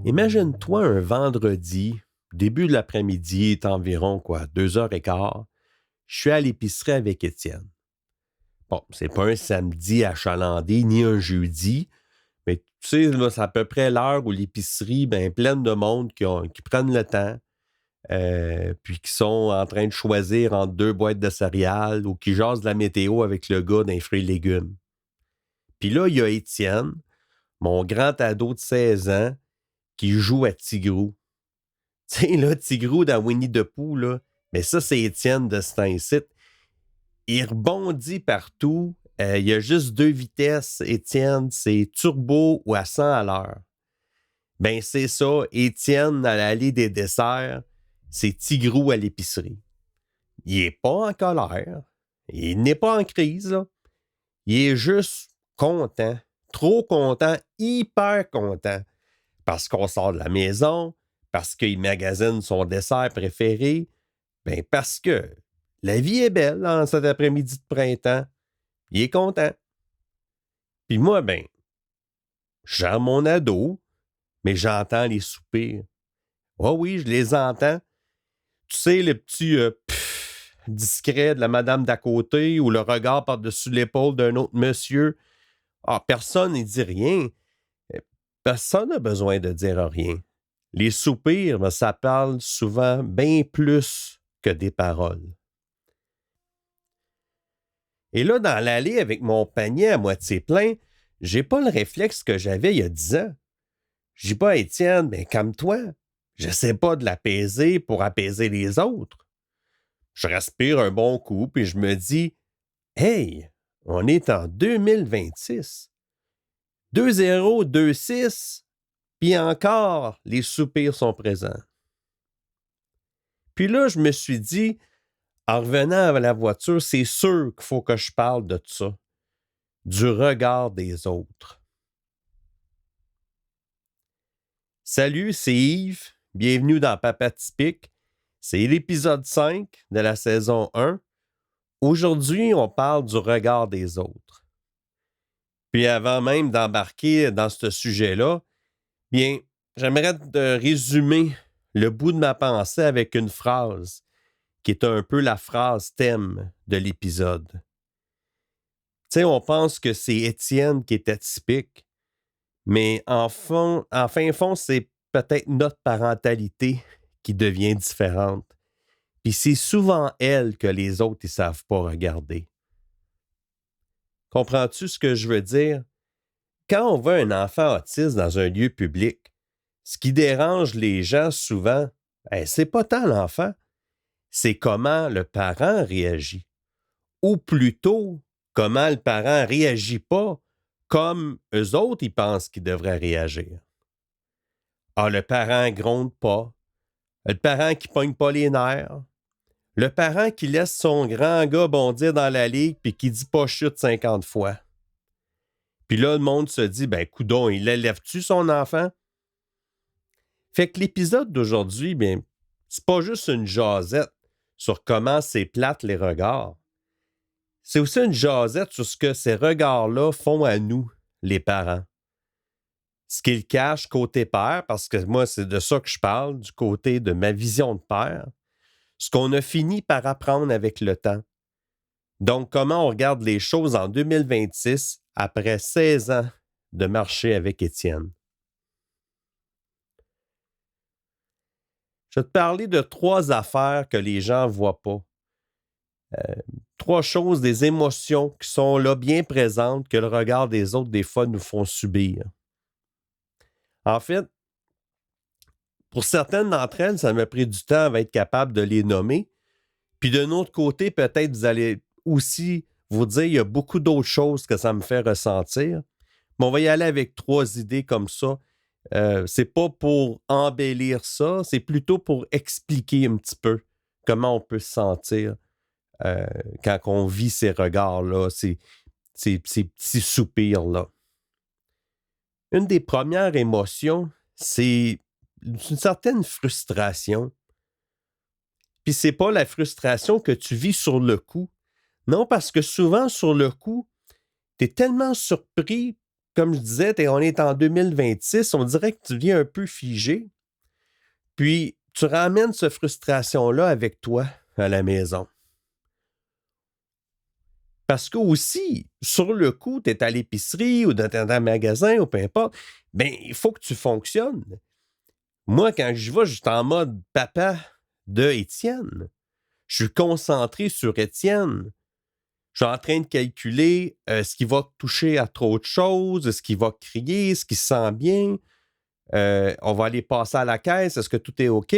Imagine-toi un vendredi, début de l'après-midi, il est environ 2h15. Je suis à l'épicerie avec Étienne. Bon, c'est pas un samedi achalandé ni un jeudi, mais tu sais, là, c'est à peu près l'heure où l'épicerie est pleine de monde qui prennent le temps, puis qui sont en train de choisir entre deux boîtes de céréales ou qui jasent de la météo avec le gars d'un fruits et légumes. Puis là, il y a Étienne, mon grand ado de 16 ans, qui joue à Tigrou. Tu sais, là, Tigrou dans Winnie the Pooh, là, mais ça, c'est Étienne de ce temps-ci. Il rebondit partout. Il y a juste deux vitesses, Étienne, c'est turbo ou à 100 à l'heure. Ben, c'est ça, Étienne à l'allée des desserts, c'est Tigrou à l'épicerie. Il n'est pas en colère. Il n'est pas en crise, là. Il est juste content. Trop content, hyper content. Parce qu'on sort de la maison, parce qu'il magasine son dessert préféré, ben parce que la vie est belle en cet après-midi de printemps. Il est content. Puis moi, j'ai mon ado, mais j'entends les soupirs. Oh oui, je les entends. Tu sais, le petit discret de la madame d'à côté ou le regard par-dessus l'épaule d'un autre monsieur. Ah, personne n'y dit rien. Personne n'a besoin de dire rien. Les soupirs, ça parle souvent bien plus que des paroles. Et là, dans l'allée avec mon panier à moitié plein, j'ai pas le réflexe que j'avais il y a 10 ans. Je dis pas à Étienne, calme-toi. J'essaie pas de l'apaiser pour apaiser les autres. Je respire un bon coup, puis je me dis, hey, on est en 2026. 2026, puis encore, les soupirs sont présents. Puis là, je me suis dit, en revenant à la voiture, c'est sûr qu'il faut que je parle de ça, du regard des autres. Salut, c'est Yves. Bienvenue dans Papa Typique. C'est l'épisode 5 de la saison 1. Aujourd'hui, on parle du regard des autres. Puis avant même d'embarquer dans ce sujet-là, j'aimerais te résumer le bout de ma pensée avec une phrase qui est un peu la phrase thème de l'épisode. Tu sais, on pense que c'est Étienne qui est atypique, mais en fin fond, c'est peut-être notre parentalité qui devient différente. Puis c'est souvent elle que les autres ne savent pas regarder. Comprends-tu ce que je veux dire? Quand on voit un enfant autiste dans un lieu public, ce qui dérange les gens souvent, c'est pas tant l'enfant, c'est comment le parent réagit. Ou plutôt, comment le parent réagit pas comme eux autres, ils pensent qu'ils devraient réagir. Ah, le parent gronde pas. Le parent qui pogne pas les nerfs. Le parent qui laisse son grand gars bondir dans la ligue puis qui dit pas chute 50 fois. Puis là, le monde se dit, coudonc, il élève-tu son enfant? Fait que l'épisode d'aujourd'hui, c'est pas juste une jasette sur comment c'est plate les regards. C'est aussi une jasette sur ce que ces regards-là font à nous, les parents. Ce qu'ils cachent côté père, parce que moi, c'est de ça que je parle, du côté de ma vision de père. Ce qu'on a fini par apprendre avec le temps. Donc, comment on regarde les choses en 2026 après 16 ans de marcher avec Étienne. Je vais te parler de 3 affaires que les gens ne voient pas. 3 choses, des émotions qui sont là bien présentes que le regard des autres, des fois, nous font subir. En fait, pour certaines d'entre elles, ça m'a pris du temps à être capable de les nommer. Puis d'un autre côté, peut-être vous allez aussi vous dire il y a beaucoup d'autres choses que ça me fait ressentir. Mais on va y aller avec 3 idées comme ça. C'est pas pour embellir ça, c'est plutôt pour expliquer un petit peu comment on peut se sentir quand on vit ces regards-là, ces petits soupirs-là. Une des premières émotions, c'est une certaine frustration. Puis c'est pas la frustration que tu vis sur le coup. Non, parce que souvent, sur le coup, tu es tellement surpris comme je disais, on est en 2026, on dirait que tu viens un peu figé. Puis, tu ramènes cette frustration-là avec toi à la maison. Parce que aussi, sur le coup, tu es à l'épicerie ou dans un magasin ou peu importe, bien, il faut que tu fonctionnes. Moi, quand je vais, je suis en mode papa de Étienne. Je suis concentré sur Étienne. Je suis en train de calculer ce qui va toucher à trop de choses, ce qui va crier, ce qui se sent bien. On va aller passer à la caisse. Est-ce que tout est OK?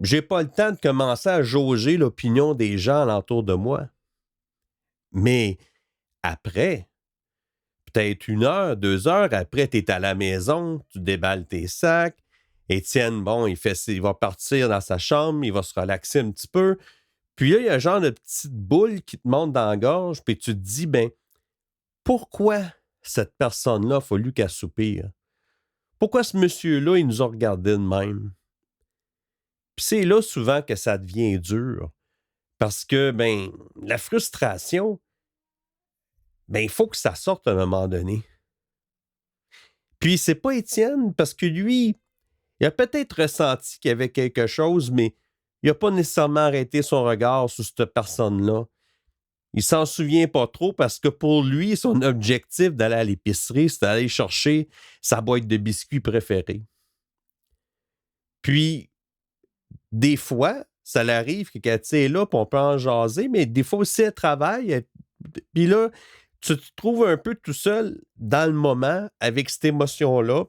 J'ai pas le temps de commencer à jauger l'opinion des gens alentour de moi. Mais après, peut-être 1 heure, 2 heures après, tu es à la maison, tu déballes tes sacs. Étienne, bon, il va partir dans sa chambre, il va se relaxer un petit peu. Puis là, il y a un genre de petite boule qui te monte dans la gorge, puis tu te dis, ben, pourquoi cette personne-là a fallu qu'elle soupire? Pourquoi ce monsieur-là, il nous a regardé de même? Puis c'est là souvent que ça devient dur. Parce que, ben, la frustration, ben, il faut que ça sorte à un moment donné. Puis c'est pas Étienne, parce que lui, il a peut-être ressenti qu'il y avait quelque chose, mais il n'a pas nécessairement arrêté son regard sur cette personne-là. Il s'en souvient pas trop parce que pour lui, son objectif d'aller à l'épicerie, c'est d'aller chercher sa boîte de biscuits préférée. Puis, des fois, ça l'arrive que quand tu es là, puis on peut en jaser, mais des fois aussi, elle travaille. Puis là, tu te trouves un peu tout seul dans le moment avec cette émotion-là.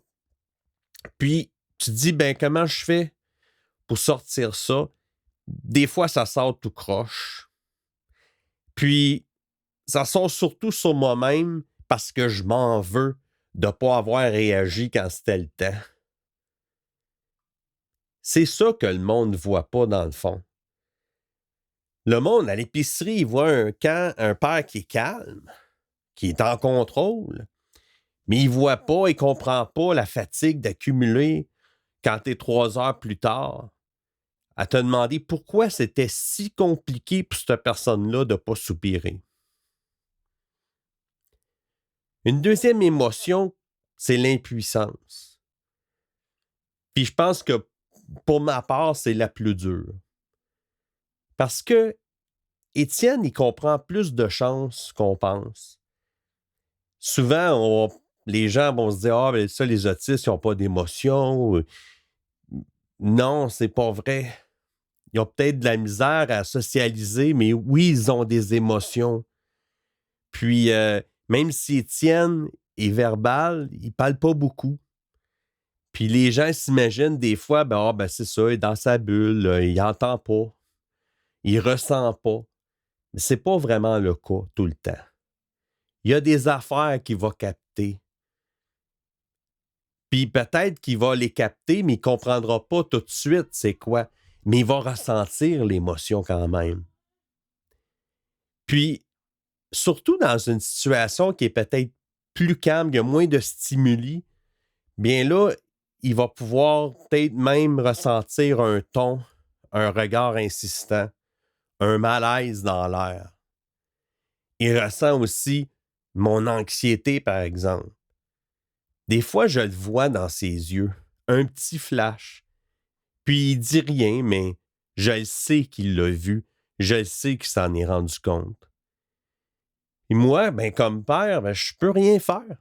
Puis, tu te dis, ben comment je fais pour sortir ça? Des fois, ça sort tout croche. Puis, ça sort surtout sur moi-même parce que je m'en veux de ne pas avoir réagi quand c'était le temps. C'est ça que le monde ne voit pas dans le fond. Le monde, à l'épicerie, il voit un père qui est calme, qui est en contrôle, mais il ne voit pas, il ne comprend pas la fatigue d'accumuler quand tu es 3 heures plus tard à te demander pourquoi c'était si compliqué pour cette personne-là de ne pas soupirer. Une deuxième émotion, c'est l'impuissance. Puis je pense que pour ma part, c'est la plus dure. Parce que Étienne, il comprend plus de choses qu'on pense. Souvent, les gens vont se dire « Ah, ben ça, les autistes, ils n'ont pas d'émotion. » Non, c'est pas vrai. Ils ont peut-être de la misère à socialiser, mais oui, ils ont des émotions. Puis, même si Étienne est verbal, il ne parle pas beaucoup. Puis les gens s'imaginent des fois, c'est ça, il est dans sa bulle, là, il n'entend pas, il ressent pas. Mais c'est pas vraiment le cas tout le temps. Il y a des affaires qu'il va capter. Puis peut-être qu'il va les capter, mais il ne comprendra pas tout de suite c'est quoi. Mais il va ressentir l'émotion quand même. Puis, surtout dans une situation qui est peut-être plus calme, il y a moins de stimuli, bien là, il va pouvoir peut-être même ressentir un ton, un regard insistant, un malaise dans l'air. Il ressent aussi mon anxiété, par exemple. Des fois, je le vois dans ses yeux, un petit flash. Puis il dit rien, mais je le sais qu'il l'a vu, je le sais qu'il s'en est rendu compte. Et moi, comme père, je peux rien faire.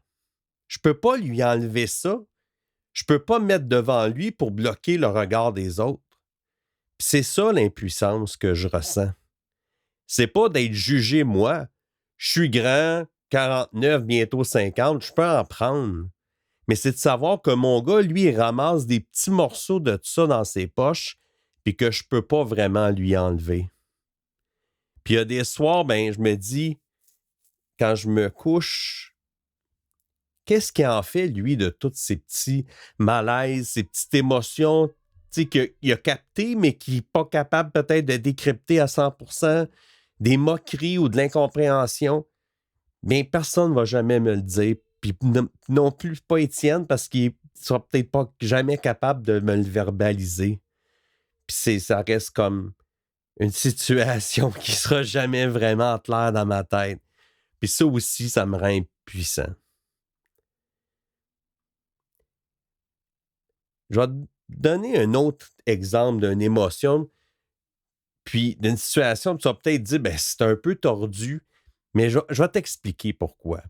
Je peux pas lui enlever ça. Je peux pas me mettre devant lui pour bloquer le regard des autres. Puis c'est ça l'impuissance que je ressens. C'est pas d'être jugé, moi. Je suis grand, 49, bientôt 50, je peux en prendre. Mais c'est de savoir que mon gars, lui, il ramasse des petits morceaux de tout ça dans ses poches puis que je peux pas vraiment lui enlever. Puis il y a des soirs, je me dis, quand je me couche, qu'est-ce qu'il en fait, lui, de tous ces petits malaises, ces petites émotions, qu'il a capté, mais qu'il n'est pas capable peut-être de décrypter à 100%, des moqueries ou de l'incompréhension. Bien, personne ne va jamais me le dire. Puis non plus pas Étienne, parce qu'il ne sera peut-être pas jamais capable de me le verbaliser. Puis ça reste comme une situation qui ne sera jamais vraiment claire dans ma tête. Puis ça aussi, ça me rend impuissant. Je vais te donner un autre exemple d'une émotion, puis d'une situation, tu vas peut-être dire, ben, c'est un peu tordu, mais je vais t'expliquer pourquoi.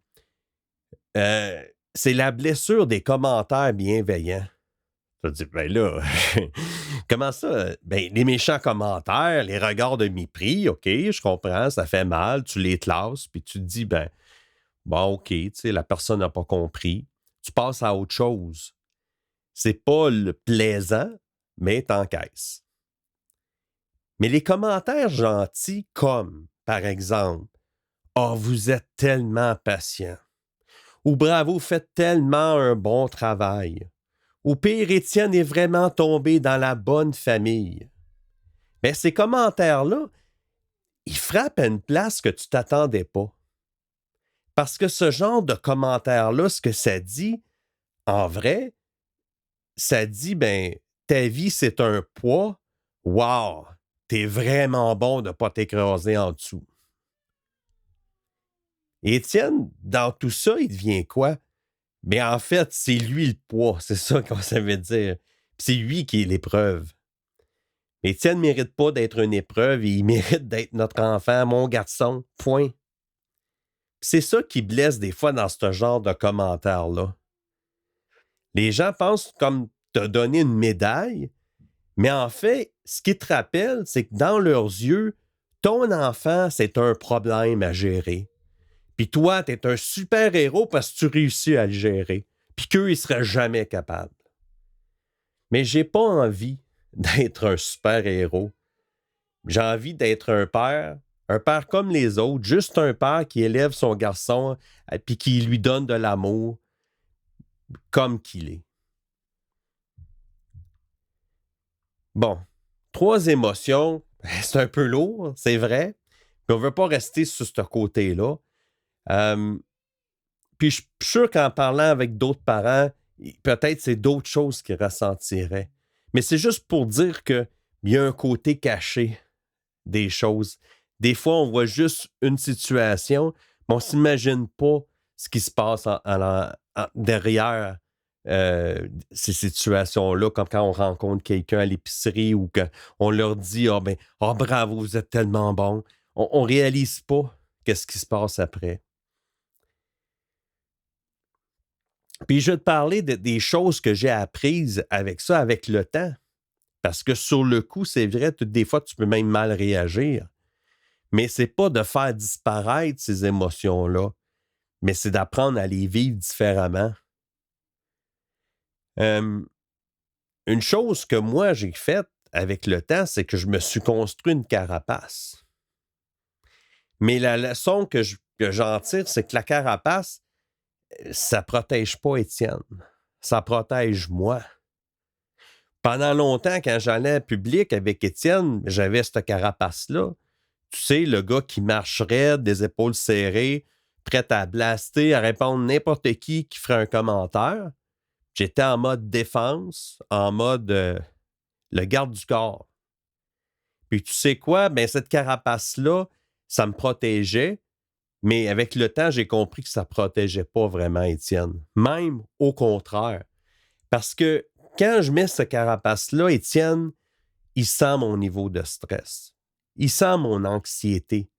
Euh, c'est la blessure des commentaires bienveillants. Tu vas te dire, ben là, comment ça? Ben, les méchants commentaires, les regards de mépris, OK, je comprends, ça fait mal, tu les classes, puis tu te dis, ben, bon, OK, tu sais, la personne n'a pas compris. Tu passes à autre chose. C'est pas le plaisant, mais t'encaisses. Mais les commentaires gentils, comme, par exemple, oh, vous êtes tellement patient. Ou bravo, vous faites tellement un bon travail. Ou pire, Étienne est vraiment tombé dans la bonne famille. Mais ces commentaires-là, ils frappent à une place que tu t'attendais pas. Parce que ce genre de commentaires-là, ce que ça dit, en vrai, ça dit, ben, ta vie, c'est un poids. Wow, t'es vraiment bon de ne pas t'écraser en dessous. Et Étienne, dans tout ça, il devient quoi? Mais en fait, c'est lui le poids, c'est ça qu'on savait dire. Puis c'est lui qui est l'épreuve. Étienne ne mérite pas d'être une épreuve, il mérite d'être notre enfant, mon garçon, point. Puis c'est ça qui blesse des fois dans ce genre de commentaires-là. Les gens pensent comme te donner une médaille, mais en fait, ce qu'ils te rappellent, c'est que dans leurs yeux, ton enfant, c'est un problème à gérer. Puis toi, tu es un super-héros parce que tu réussis à le gérer. Puis qu'eux, ils ne seraient jamais capables. Mais j'ai pas envie d'être un super-héros. J'ai envie d'être un père comme les autres, juste un père qui élève son garçon puis qui lui donne de l'amour comme qu'il est. Bon, 3 émotions, c'est un peu lourd, c'est vrai, mais on ne veut pas rester sur ce côté-là. Puis je suis sûr qu'en parlant avec d'autres parents, peut-être c'est d'autres choses qu'ils ressentiraient. Mais c'est juste pour dire qu'il y a un côté caché des choses. Des fois, on voit juste une situation, mais on ne s'imagine pas ce qui se passe derrière ces situations-là, comme quand on rencontre quelqu'un à l'épicerie ou qu'on leur dit « Ah, bravo, vous êtes tellement bon ». On ne réalise pas qu'est-ce qui se passe après. Puis je vais te parler des choses que j'ai apprises avec ça, avec le temps. Parce que sur le coup, c'est vrai, des fois, tu peux même mal réagir. Mais c'est pas de faire disparaître ces émotions-là, mais c'est d'apprendre à les vivre différemment. Une chose que moi, j'ai faite avec le temps, c'est que je me suis construit une carapace. Mais la leçon que j'en tire, c'est que la carapace, ça protège pas Étienne. Ça protège moi. Pendant longtemps, quand j'allais en public avec Étienne, j'avais cette carapace-là. Tu sais, le gars qui marcherait, des épaules serrées, prêt à blaster, à répondre n'importe qui ferait un commentaire. J'étais en mode défense, en mode le garde du corps. Puis tu sais quoi? Ben, cette carapace-là, ça me protégeait, mais avec le temps, j'ai compris que ça ne protégeait pas vraiment Étienne. Même au contraire. Parce que quand je mets cette carapace-là, Étienne, il sent mon niveau de stress. Il sent mon anxiété.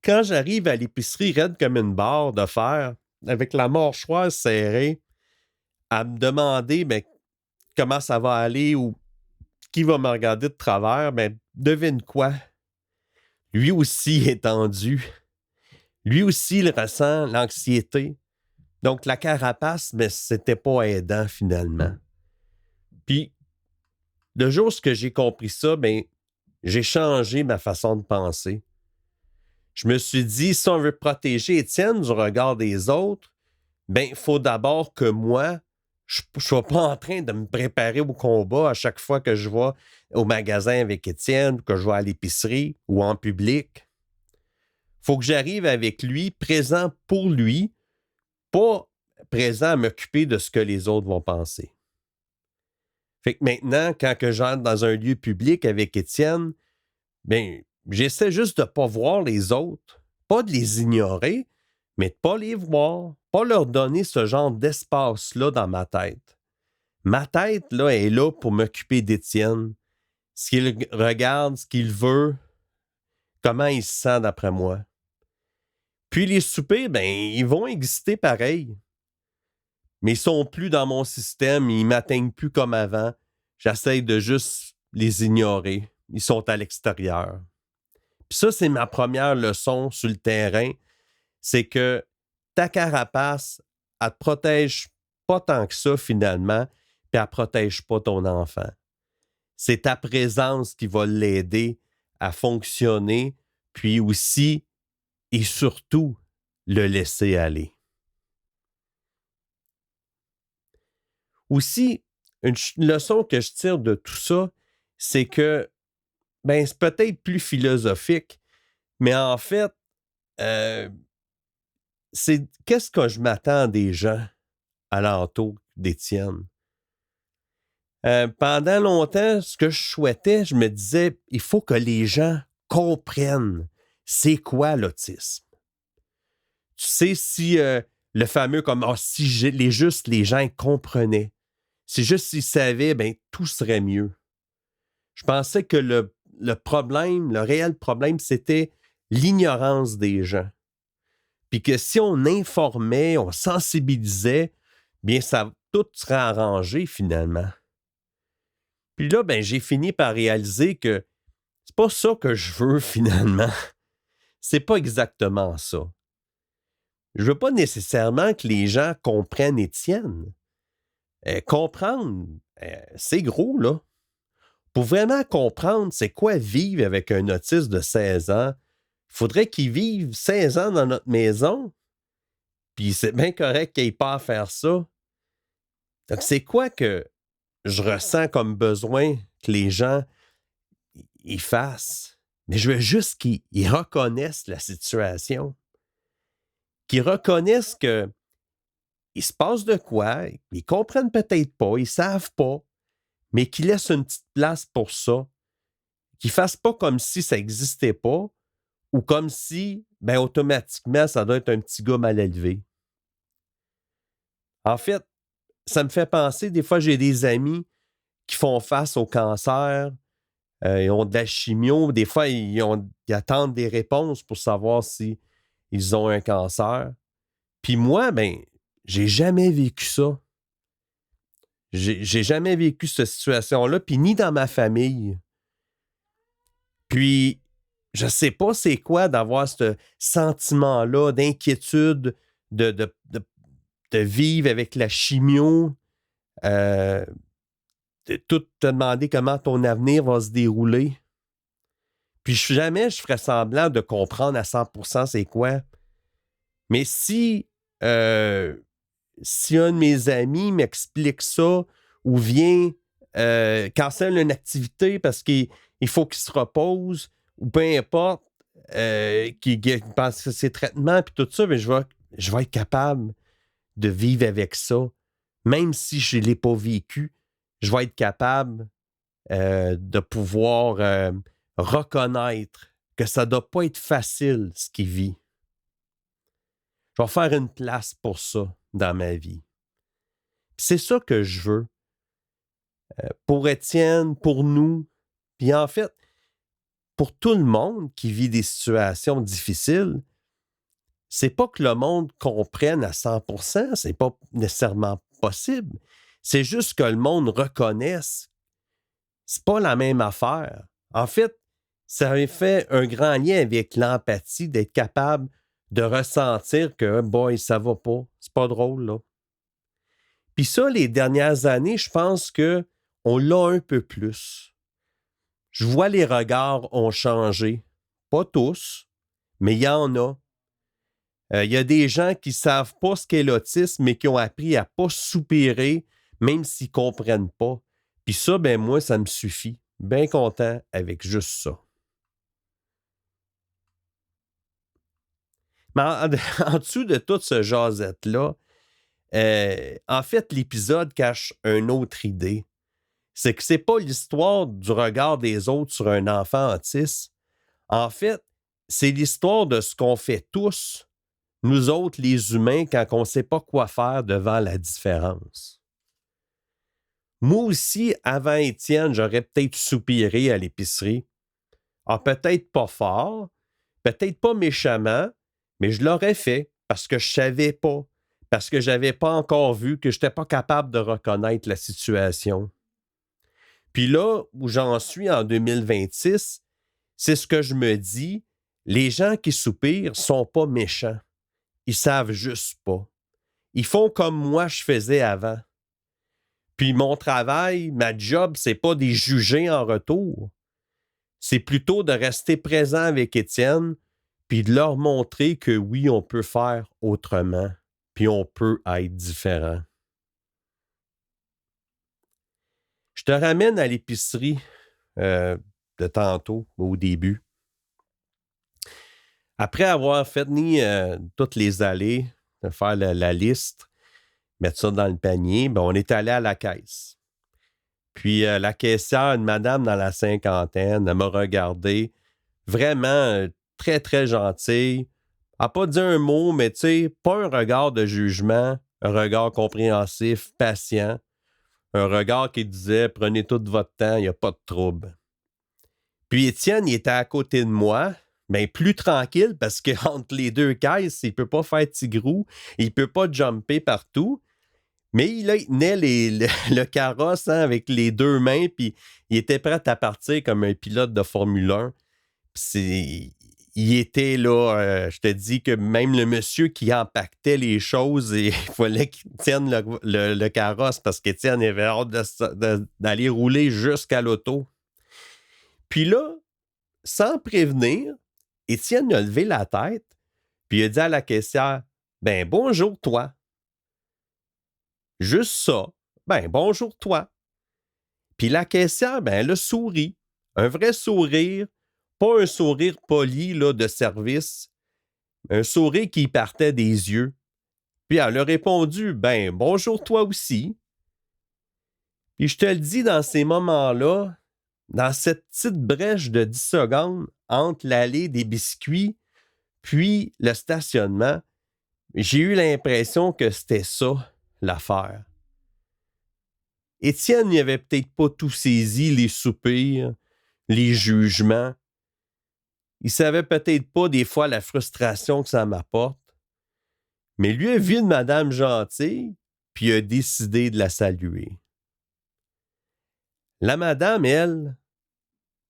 Quand j'arrive à l'épicerie raide comme une barre de fer, avec la mâchoire serrée, à me demander comment ça va aller ou qui va me regarder de travers, devine quoi? Lui aussi est tendu. Lui aussi, il ressent l'anxiété. Donc, la carapace, c'était pas aidant finalement. Puis, le jour où j'ai compris ça, j'ai changé ma façon de penser. Je me suis dit, si on veut protéger Étienne du regard des autres, il faut d'abord que moi, je ne sois pas en train de me préparer au combat à chaque fois que je vais au magasin avec Étienne, que je vais à l'épicerie ou en public. Il faut que j'arrive avec lui, présent pour lui, pas présent à m'occuper de ce que les autres vont penser. Fait que maintenant, quand que j'entre dans un lieu public avec Étienne, j'essaie juste de ne pas voir les autres, pas de les ignorer, mais de ne pas les voir, pas leur donner ce genre d'espace-là dans ma tête. Ma tête, là, est là pour m'occuper d'Étienne. Ce qu'il regarde, ce qu'il veut, comment il se sent d'après moi. Puis les soupers, ben, ils vont exister pareil. Mais ils sont plus dans mon système, ils m'atteignent plus comme avant. J'essaie de juste les ignorer. Ils sont à l'extérieur. Puis ça, c'est ma première leçon sur le terrain. C'est que ta carapace, elle te protège pas tant que ça, finalement, puis elle protège pas ton enfant. C'est ta présence qui va l'aider à fonctionner, puis aussi et surtout le laisser aller. Aussi, une leçon que je tire de tout ça, c'est que, ben, c'est peut-être plus philosophique, mais en fait, c'est qu'est-ce que je m'attends des gens alentour d'Étienne? Pendant longtemps, ce que je souhaitais, je me disais, il faut que les gens comprennent c'est quoi l'autisme. Tu sais, si le fameux comme si les gens comprenaient, si juste s'ils savaient, ben tout serait mieux. Je pensais que le problème, le réel problème, c'était l'ignorance des gens. Puis que si on informait, on sensibilisait, bien, tout serait arrangé finalement. Puis là, ben, j'ai fini par réaliser que c'est pas ça que je veux finalement. C'est pas exactement ça. Je veux pas nécessairement que les gens comprennent Étienne. Comprendre, c'est gros, là. Pour vraiment comprendre c'est quoi vivre avec un autiste de 16 ans, il faudrait qu'il vive 16 ans dans notre maison. Puis c'est bien correct qu'il n'ait pas à faire ça. Donc, c'est quoi que je ressens comme besoin que les gens y fassent? Mais je veux juste qu'ils reconnaissent la situation. Qu'ils reconnaissent que il se passe de quoi, ils comprennent peut-être pas, ils savent pas, mais qu'ils laissent une petite place pour ça. Qu'ils fassent pas comme si ça n'existait pas ou comme si, ben, automatiquement, ça doit être un petit gars mal élevé. En fait, ça me fait penser, des fois, j'ai des amis qui font face au cancer, ils ont de la chimio, des fois, ils attendent des réponses pour savoir si ils ont un cancer. Puis moi, ben, j'ai jamais vécu ça. J'ai jamais vécu cette situation-là, puis ni dans ma famille. Puis, je sais pas c'est quoi d'avoir ce sentiment-là d'inquiétude, de vivre avec la chimio, de tout te demander comment ton avenir va se dérouler. Puis jamais je ferais semblant de comprendre à 100% c'est quoi. Mais si un de mes amis m'explique ça ou vient cancelle une activité parce qu'il faut qu'il se repose ou peu importe, qu'il pense que c'est traitement puis tout ça, mais je vais être capable de vivre avec ça. Même si je ne l'ai pas vécu, je vais être capable de pouvoir reconnaître que ça ne doit pas être facile ce qu'il vit. Je vais faire une place pour ça dans ma vie. Puis c'est ça que je veux. Pour Étienne, pour nous, puis en fait, pour tout le monde qui vit des situations difficiles, c'est pas que le monde comprenne à 100%, c'est pas nécessairement possible. C'est juste que le monde reconnaisse. C'est pas la même affaire. En fait, ça fait un grand lien avec l'empathie, d'être capable de ressentir que, boy, ça va pas. C'est pas drôle, là. Puis ça, les dernières années, je pense qu'on l'a un peu plus. Je vois les regards ont changé. Pas tous, mais il y en a. Il y a des gens qui ne savent pas ce qu'est l'autisme, mais qui ont appris à ne pas soupirer, même s'ils ne comprennent pas. Puis ça, ben moi, ça me suffit. Bien content avec juste ça. Mais en dessous de toute ce jasette-là, en fait, l'épisode cache une autre idée. C'est que c'est pas l'histoire du regard des autres sur un enfant autiste. En fait, c'est l'histoire de ce qu'on fait tous, nous autres, les humains, quand on ne sait pas quoi faire devant la différence. Moi aussi, avant Étienne, j'aurais peut-être soupiré à l'épicerie. Ah, peut-être pas fort, peut-être pas méchamment, mais je l'aurais fait parce que je savais pas, parce que j'avais pas encore vu, que je n'étais pas capable de reconnaître la situation. Puis là, où j'en suis en 2026, c'est ce que je me dis, les gens qui soupirent sont pas méchants. Ils savent juste pas. Ils font comme moi je faisais avant. Puis mon travail, ma job, c'est pas de les juger en retour. C'est plutôt de rester présent avec Étienne puis de leur montrer que oui, on peut faire autrement, puis on peut être différent. Je te ramène à l'épicerie de tantôt, au début. Après avoir fait toutes les allées, de faire la liste, mettre ça dans le panier, ben on est allé à la caisse. Puis la caissière, une madame dans la cinquantaine, elle m'a regardé, vraiment très, très gentille. Elle n'a pas dit un mot, mais tu sais, pas un regard de jugement, un regard compréhensif, patient, un regard qui disait « Prenez tout votre temps, il n'y a pas de trouble ». Puis Étienne, il était à côté de moi, mais plus tranquille parce qu'entre les deux caisses, il ne peut pas faire tigrou, il ne peut pas jumper partout. Mais là, il tenait le carrosse avec les deux mains, puis il était prêt à partir comme un pilote de Formule 1. Il était là, je te dis que même le monsieur qui empaquetait les choses, il fallait qu'il tienne le carrosse parce qu'Étienne avait hâte d'aller rouler jusqu'à l'auto. Puis là, sans prévenir, Étienne a levé la tête, puis il a dit à la caissière, « Ben, bonjour toi. » Juste ça. Ben, bonjour toi. Puis la caissière, ben, elle a souri. Un vrai sourire. Pas un sourire poli là, de service. Un sourire qui partait des yeux. Puis elle a répondu, ben, bonjour toi aussi. Puis je te le dis, dans ces moments-là, dans cette petite brèche de 10 secondes entre l'allée des biscuits puis le stationnement, j'ai eu l'impression que c'était ça, l'affaire. Étienne n'avait peut-être pas tout saisi, les soupirs, les jugements. Il savait peut-être pas des fois la frustration que ça m'apporte. Mais lui a vu une madame gentille, puis a décidé de la saluer. La madame, elle,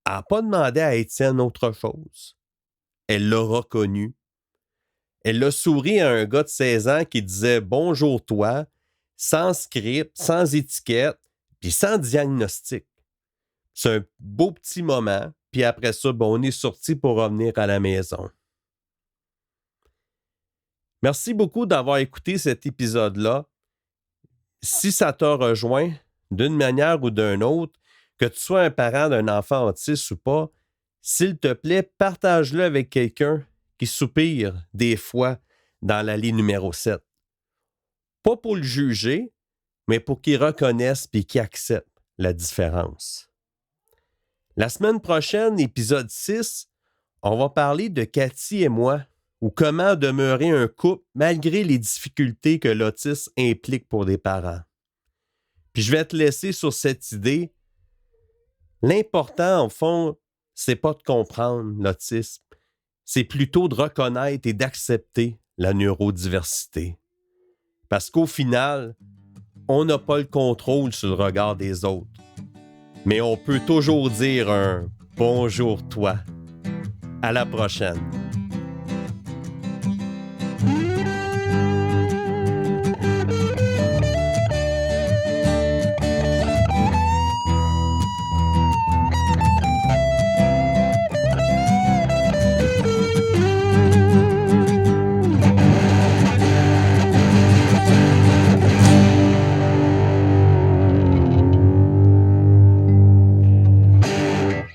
n'a pas demandé à Étienne autre chose. Elle l'a reconnu. Elle a souri à un gars de 16 ans qui disait « Bonjour toi », sans script, sans étiquette, puis sans diagnostic. C'est un beau petit moment, puis après ça, on est sorti pour revenir à la maison. Merci beaucoup d'avoir écouté cet épisode-là. Si ça t'a rejoint, d'une manière ou d'une autre, que tu sois un parent d'un enfant autiste ou pas, s'il te plaît, partage-le avec quelqu'un qui soupire des fois dans l'allée numéro 7. Pas pour le juger, mais pour qu'il reconnaisse et qu'il accepte la différence. La semaine prochaine, épisode 6, on va parler de Cathy et moi, ou comment demeurer un couple malgré les difficultés que l'autisme implique pour des parents. Puis je vais te laisser sur cette idée. L'important, au fond, c'est pas de comprendre l'autisme, c'est plutôt de reconnaître et d'accepter la neurodiversité. Parce qu'au final, on n'a pas le contrôle sur le regard des autres. Mais on peut toujours dire un « bonjour toi ». À la prochaine.